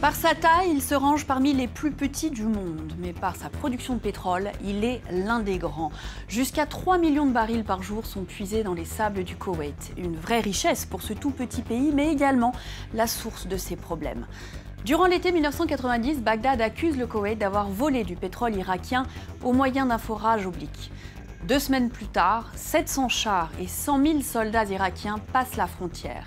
Par sa taille, il se range parmi les plus petits du monde, mais par sa production de pétrole, il est l'un des grands. Jusqu'à 3 millions de barils par jour sont puisés dans les sables du Koweït. Une vraie richesse pour ce tout petit pays, mais également la source de ses problèmes. Durant l'été 1990, Bagdad accuse le Koweït d'avoir volé du pétrole irakien au moyen d'un forage oblique. 2 semaines plus tard, 700 chars et 100 000 soldats irakiens passent la frontière.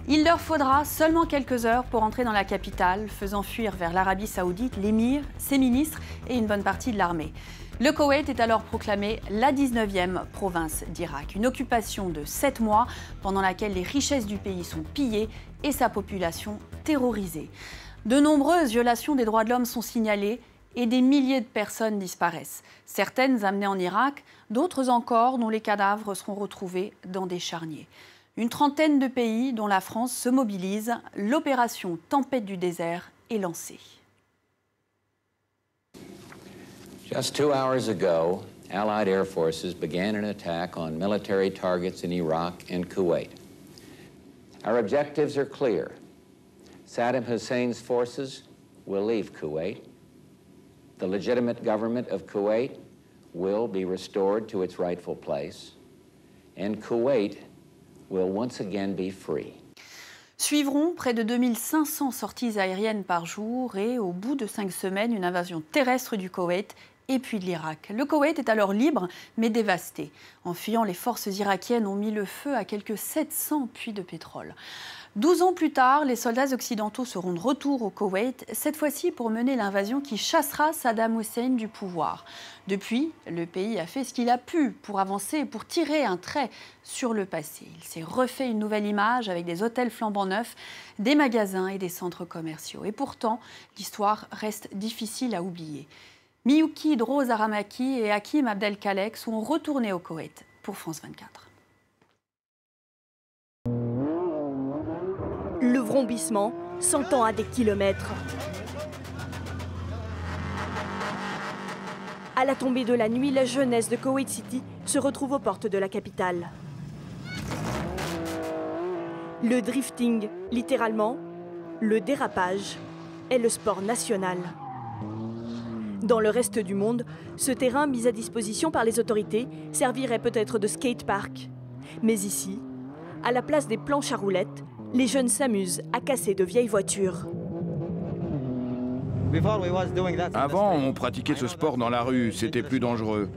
Il leur faudra seulement quelques heures pour entrer dans la capitale, faisant fuir vers l'Arabie Saoudite l'émir, ses ministres et une bonne partie de l'armée. Le Koweït est alors proclamé la 19e province d'Irak. Une occupation de 7 mois pendant laquelle les richesses du pays sont pillées et sa population terrorisée. De nombreuses violations des droits de l'homme sont signalées et des milliers de personnes disparaissent. Certaines amenées en Irak, d'autres encore dont les cadavres seront retrouvés dans des charniers. Une trentaine de pays dont la France se mobilise. L'opération Tempête du désert est lancée. Just 2 hours ago, Allied air forces began an attack on military targets in Iraq and Kuwait. Our objectives are clear. Saddam Hussein's forces will leave Kuwait. The legitimate government of Kuwait will be restored to its rightful place. And Kuwait will once again be free. Suivront près de 2500 sorties aériennes par jour et, au bout de 5 semaines, une invasion terrestre du Koweït et puis de l'Irak. Le Koweït est alors libre, mais dévasté. En fuyant, les forces irakiennes ont mis le feu à quelques 700 puits de pétrole. 12 ans plus tard, les soldats occidentaux seront de retour au Koweït, cette fois-ci pour mener l'invasion qui chassera Saddam Hussein du pouvoir. Depuis, le pays a fait ce qu'il a pu pour avancer et pour tirer un trait sur le passé. Il s'est refait une nouvelle image avec des hôtels flambant neufs, des magasins et des centres commerciaux. Et pourtant, l'histoire reste difficile à oublier. Miyuki Dro-Zaramaki et Hakim Abdelkalek sont retournés au Koweït pour France 24. Le vrombissement s'entend à des kilomètres. À la tombée de la nuit, la jeunesse de Kuwait City se retrouve aux portes de la capitale. Le drifting, littéralement, le dérapage, est le sport national. Dans le reste du monde, ce terrain mis à disposition par les autorités servirait peut-être de skatepark. Mais ici, à la place des planches à roulettes, les jeunes s'amusent à casser de vieilles voitures. Avant, on pratiquait ce sport dans la rue, c'était plus dangereux.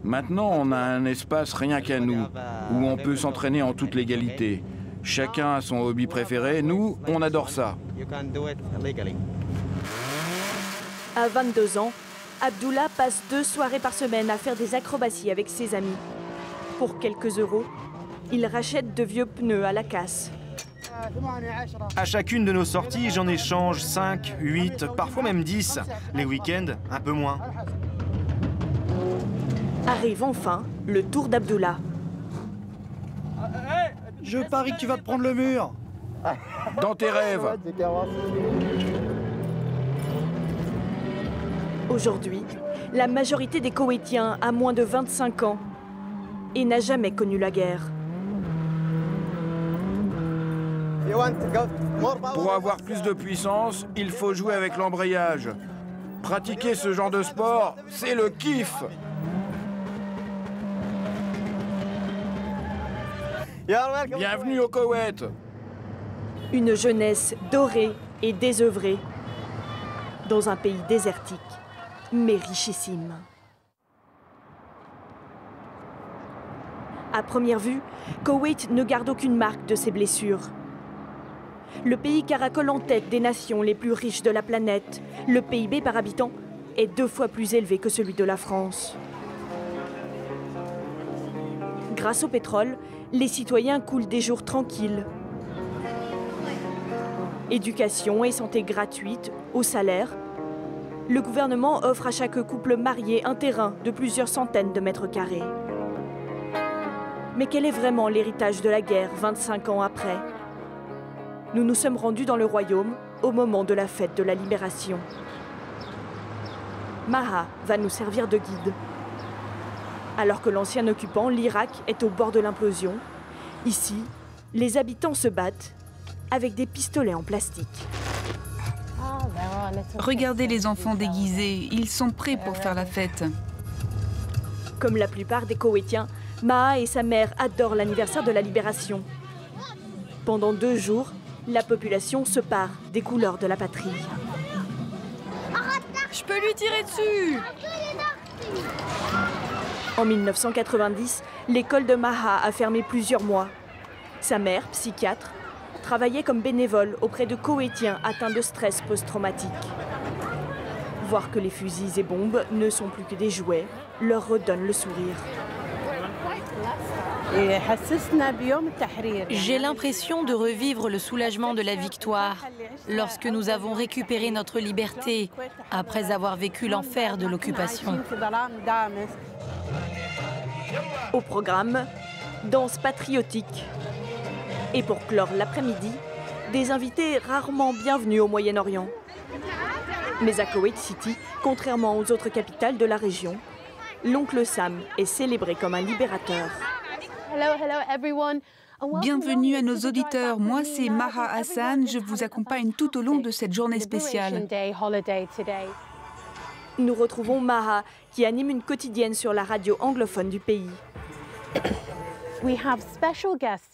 Maintenant, on a un espace rien qu'à nous, où on peut s'entraîner en toute légalité. Chacun a son hobby préféré, nous, on adore ça. À 22 ans, Abdullah passe 2 soirées par semaine à faire des acrobaties avec ses amis. Pour quelques euros, il rachète de vieux pneus à la casse. À chacune de nos sorties, j'en échange 5, 8, parfois même 10. Les week-ends, un peu moins. Arrive enfin le tour d'Abdullah. Je parie que tu vas te prendre le mur. Dans tes rêves. Aujourd'hui, la majorité des Koweïtiens a moins de 25 ans et n'a jamais connu la guerre. Pour avoir plus de puissance, il faut jouer avec l'embrayage. Pratiquer ce genre de sport, c'est le kiff. Bienvenue au Koweït. Une jeunesse dorée et désœuvrée dans un pays désertique, mais richissime. À première vue, Koweït ne garde aucune marque de ses blessures. Le pays caracole en tête des nations les plus riches de la planète. Le PIB par habitant est 2 fois plus élevé que celui de la France. Grâce au pétrole, les citoyens coulent des jours tranquilles. Éducation et santé gratuite, au salaire. Le gouvernement offre à chaque couple marié un terrain de plusieurs centaines de mètres carrés. Mais quel est vraiment l'héritage de la guerre 25 ans après ? Nous nous sommes rendus dans le royaume au moment de la fête de la libération. Maha va nous servir de guide. Alors que l'ancien occupant, l'Irak, est au bord de l'implosion, ici, les habitants se battent avec des pistolets en plastique. Regardez les enfants déguisés, ils sont prêts pour faire la fête. Comme la plupart des Koweïtiens, Maha et sa mère adorent l'anniversaire de la libération. Pendant 2 jours, la population se pare des couleurs de la patrie. Je peux lui tirer dessus! En 1990, l'école de Maha a fermé plusieurs mois. Sa mère, psychiatre, travaillait comme bénévole auprès de Koweïtiens atteints de stress post-traumatique. Voir que les fusils et bombes ne sont plus que des jouets leur redonne le sourire. J'ai l'impression de revivre le soulagement de la victoire lorsque nous avons récupéré notre liberté après avoir vécu l'enfer de l'occupation. Au programme, danse patriotique. Et pour clore l'après-midi, des invités rarement bienvenus au Moyen-Orient. Mais à Koweït City, contrairement aux autres capitales de la région, l'oncle Sam est célébré comme un libérateur. Bienvenue à nos auditeurs, moi c'est Maha Hassan, je vous accompagne tout au long de cette journée spéciale. Nous retrouvons Maha, qui anime une quotidienne sur la radio anglophone du pays.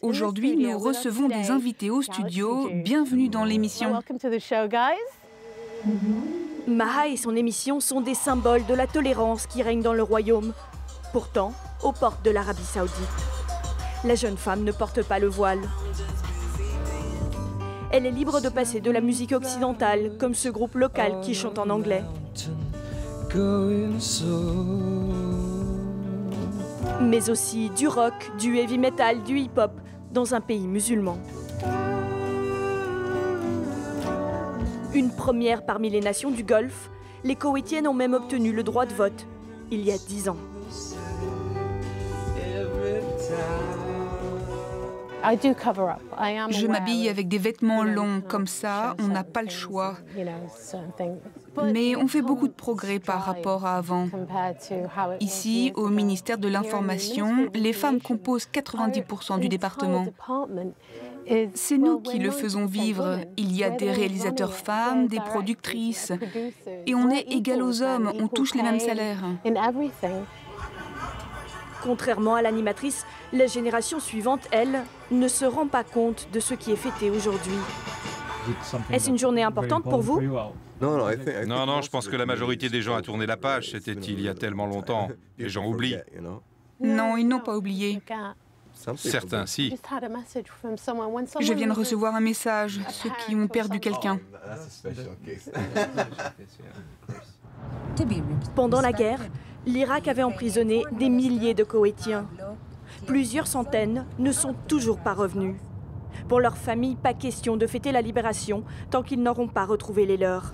Aujourd'hui, nous recevons des invités au studio. Bienvenue dans l'émission. Maha et son émission sont des symboles de la tolérance qui règne dans le royaume. Pourtant, aux portes de l'Arabie Saoudite, la jeune femme ne porte pas le voile. Elle est libre de passer de la musique occidentale, comme ce groupe local qui chante en anglais. Mais aussi du rock, du heavy metal, du hip-hop, dans un pays musulman. Une première parmi les nations du Golfe, les Koweïtiennes ont même obtenu le droit de vote, il y a 10 ans. Je m'habille avec des vêtements longs, comme ça, on n'a pas le choix. Mais on fait beaucoup de progrès par rapport à avant. Ici, au ministère de l'Information, les femmes composent 90% du département. C'est nous qui le faisons vivre. Il y a des réalisateurs femmes, des productrices. Et on est égal aux hommes, on touche les mêmes salaires. Contrairement à l'animatrice, la génération suivante, elle, ne se rend pas compte de ce qui est fêté aujourd'hui. Est-ce une journée importante pour vous? Non, je pense que la majorité des gens a tourné la page. C'était il y a tellement longtemps. Les gens oublient. Non, ils n'ont pas oublié. Certains, si. Je viens de recevoir un message, ceux qui ont perdu quelqu'un. Pendant la guerre, l'Irak avait emprisonné des milliers de Koweïtiens. Plusieurs centaines ne sont toujours pas revenus. Pour leurs familles, pas question de fêter la libération tant qu'ils n'auront pas retrouvé les leurs.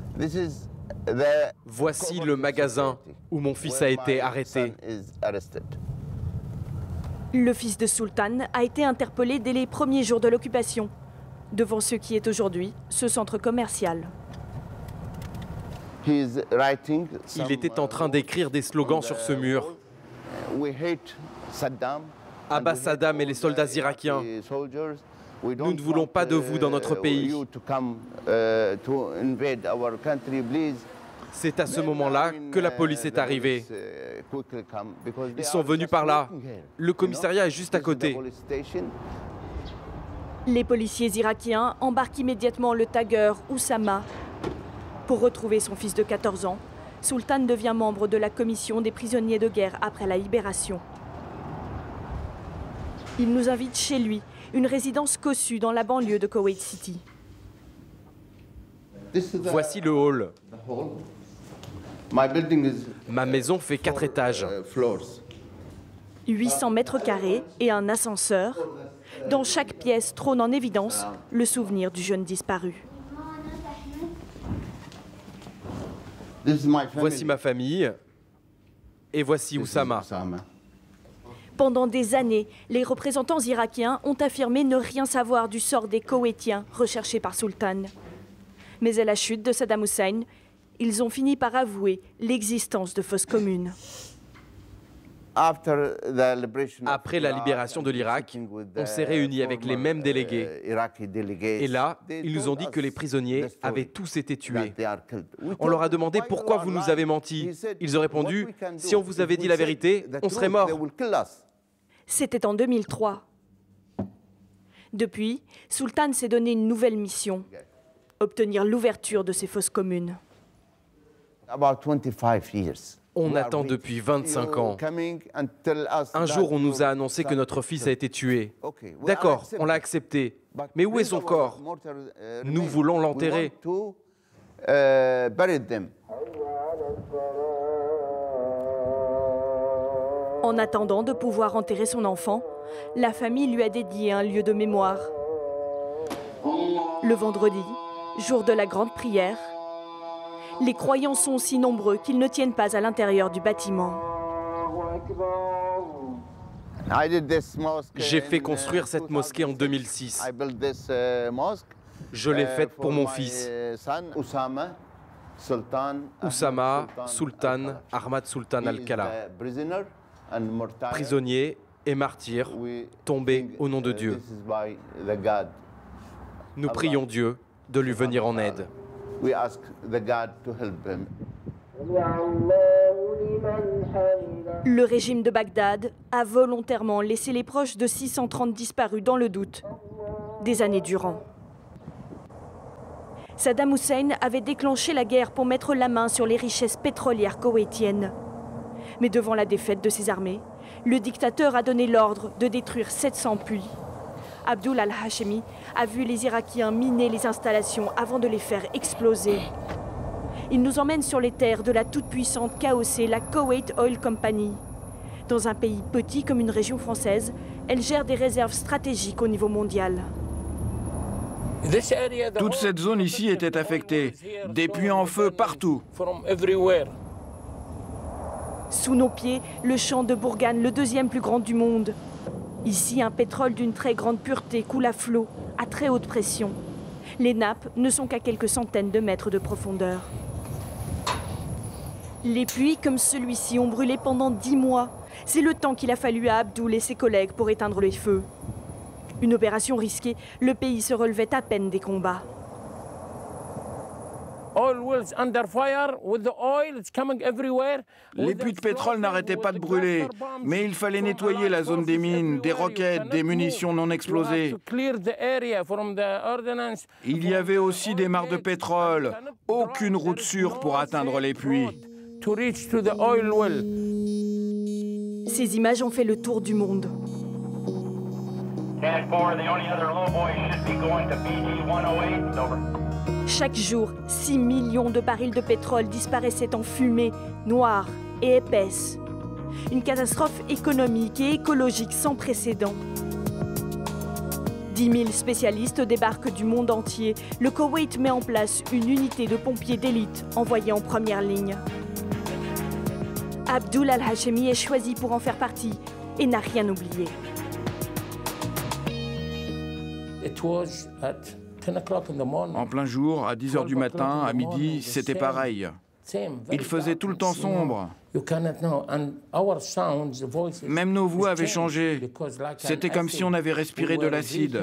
Voici le magasin où mon fils a été arrêté. Le fils de Sultan a été interpellé dès les premiers jours de l'occupation, devant ce qui est aujourd'hui ce centre commercial. Il était en train d'écrire des slogans sur ce mur. Abat Saddam et les soldats irakiens. Nous ne voulons pas de vous dans notre pays. C'est à ce moment-là que la police est arrivée. Ils sont venus par là. Le commissariat est juste à côté. Les policiers irakiens embarquent immédiatement le tagueur Oussama. Pour retrouver son fils de 14 ans, Sultan devient membre de la commission des prisonniers de guerre après la libération. Il nous invite chez lui, une résidence cossue dans la banlieue de Koweït City. Voici le hall. Ma maison fait 4 étages. 800 mètres carrés et un ascenseur. Dans chaque pièce trône en évidence le souvenir du jeune disparu. Voici ma famille et voici Oussama. Pendant des années, les représentants irakiens ont affirmé ne rien savoir du sort des Koweïtiens recherchés par Sultan. Mais à la chute de Saddam Hussein, ils ont fini par avouer l'existence de fosses communes. Après la libération de l'Irak, on s'est réunis avec les mêmes délégués. Et là, ils nous ont dit que les prisonniers avaient tous été tués. On leur a demandé pourquoi vous nous avez menti. Ils ont répondu, si on vous avait dit la vérité, on serait morts. C'était en 2003. Depuis, Sultan s'est donné une nouvelle mission, obtenir l'ouverture de ces fosses communes. On attend depuis 25 ans. Un jour, on nous a annoncé que notre fils a été tué. D'accord, on l'a accepté. Mais où est son corps? Nous voulons l'enterrer. En attendant de pouvoir enterrer son enfant, la famille lui a dédié un lieu de mémoire. Le vendredi, jour de la grande prière, les croyants sont si nombreux qu'ils ne tiennent pas à l'intérieur du bâtiment. J'ai fait construire cette mosquée en 2006. Je l'ai faite pour mon fils. Oussama Sultan Ahmad Sultan Al-Khala, prisonnier et martyr, tombé au nom de Dieu. Nous prions Dieu de lui venir en aide. Le régime de Bagdad a volontairement laissé les proches de 630 disparus dans le doute, des années durant. Saddam Hussein avait déclenché la guerre pour mettre la main sur les richesses pétrolières koweïtiennes. Mais devant la défaite de ses armées, le dictateur a donné l'ordre de détruire 700 puits. Abdul al-Hashemi a vu les Irakiens miner les installations avant de les faire exploser. Il nous emmène sur les terres de la toute-puissante KOC, la Kuwait Oil Company. Dans un pays petit comme une région française, elle gère des réserves stratégiques au niveau mondial. Toute cette zone ici était affectée. Des puits en feu partout. Sous nos pieds, le champ de Bourgane, le deuxième plus grand du monde. Ici, un pétrole d'une très grande pureté coule à flot, à très haute pression. Les nappes ne sont qu'à quelques centaines de mètres de profondeur. Les puits comme celui-ci ont brûlé pendant 10 mois. C'est le temps qu'il a fallu à Abdul et ses collègues pour éteindre les feux. Une opération risquée, le pays se relevait à peine des combats. Les puits de pétrole n'arrêtaient pas de brûler, mais il fallait nettoyer la zone des mines, des roquettes, des munitions non explosées. Il y avait aussi des mares de pétrole, aucune route sûre pour atteindre les puits. Ces images ont fait le tour du monde. Chaque jour, 6 millions de barils de pétrole disparaissaient en fumée, noire et épaisse. Une catastrophe économique et écologique sans précédent. 10 000 spécialistes débarquent du monde entier. Le Koweït met en place une unité de pompiers d'élite envoyée en première ligne. Abdul al-Hashemi est choisi pour en faire partie et n'a rien oublié. En plein jour, à 10 h du matin, à midi, c'était pareil. Il faisait tout le temps sombre. Même nos voix avaient changé. C'était comme si on avait respiré de l'acide.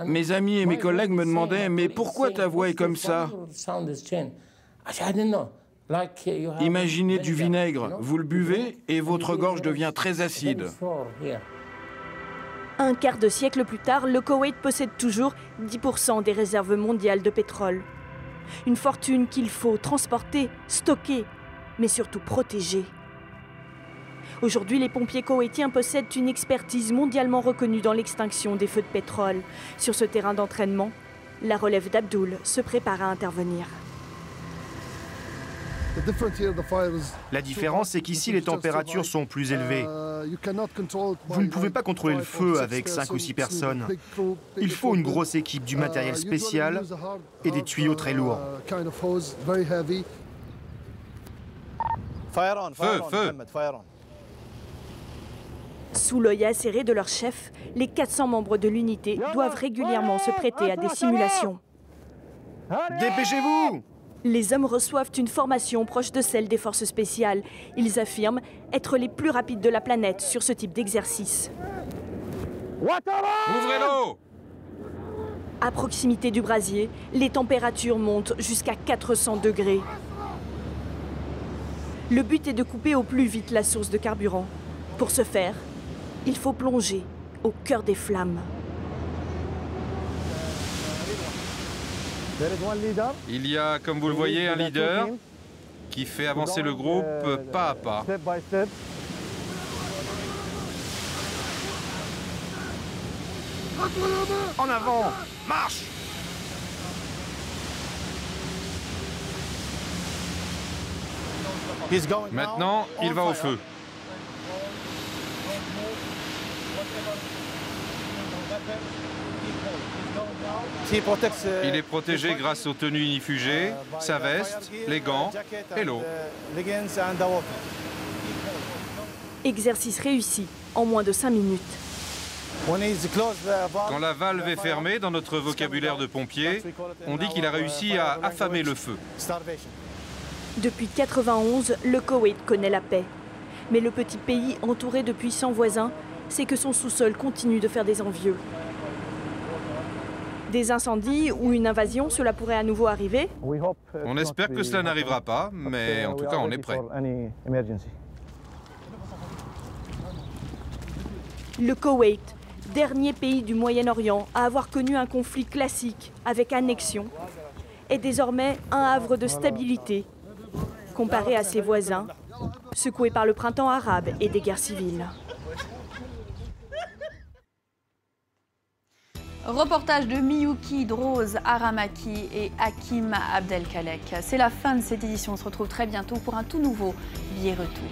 Mes amis et mes collègues me demandaient « Mais pourquoi ta voix est comme ça ?» Imaginez du vinaigre, vous le buvez et votre gorge devient très acide. Un quart de siècle plus tard, le Koweït possède toujours 10% des réserves mondiales de pétrole. Une fortune qu'il faut transporter, stocker, mais surtout protéger. Aujourd'hui, les pompiers koweïtiens possèdent une expertise mondialement reconnue dans l'extinction des feux de pétrole. Sur ce terrain d'entraînement, la relève d'Abdul se prépare à intervenir. La différence, c'est qu'ici, les températures sont plus élevées. Vous ne pouvez pas contrôler le feu avec 5 ou 6 personnes. Il faut une grosse équipe, du matériel spécial et des tuyaux très lourds. Feu, feu! Sous l'œil acéré de leur chef, les 400 membres de l'unité doivent régulièrement se prêter à des simulations. Dépêchez-vous! Les hommes reçoivent une formation proche de celle des forces spéciales. Ils affirment être les plus rapides de la planète sur ce type d'exercice. Ouvrez l'eau! À proximité du brasier, les températures montent jusqu'à 400 degrés. Le but est de couper au plus vite la source de carburant. Pour ce faire, il faut plonger au cœur des flammes. Il y a, comme vous le voyez, un leader qui fait avancer le groupe pas à pas. En avant! Marche! Maintenant, il va au feu. Il est protégé grâce aux tenues inifugées, sa veste, les gants et l'eau. Exercice réussi en moins de 5 minutes. Quand la valve est fermée, dans notre vocabulaire de pompier, on dit qu'il a réussi à affamer le feu. Depuis 1991, le Koweït connaît la paix. Mais le petit pays entouré de puissants voisins sait que son sous-sol continue de faire des envieux. Des incendies ou une invasion, cela pourrait à nouveau arriver. On espère que cela n'arrivera pas, mais en tout cas, on est prêt. Le Koweït, dernier pays du Moyen-Orient à avoir connu un conflit classique avec annexion, est désormais un havre de stabilité comparé à ses voisins, secoués par le printemps arabe et des guerres civiles. Reportage de Miyuki Droz Aramaki et Hakim Abdelkalek. C'est la fin de cette édition. On se retrouve très bientôt pour un tout nouveau billet retour.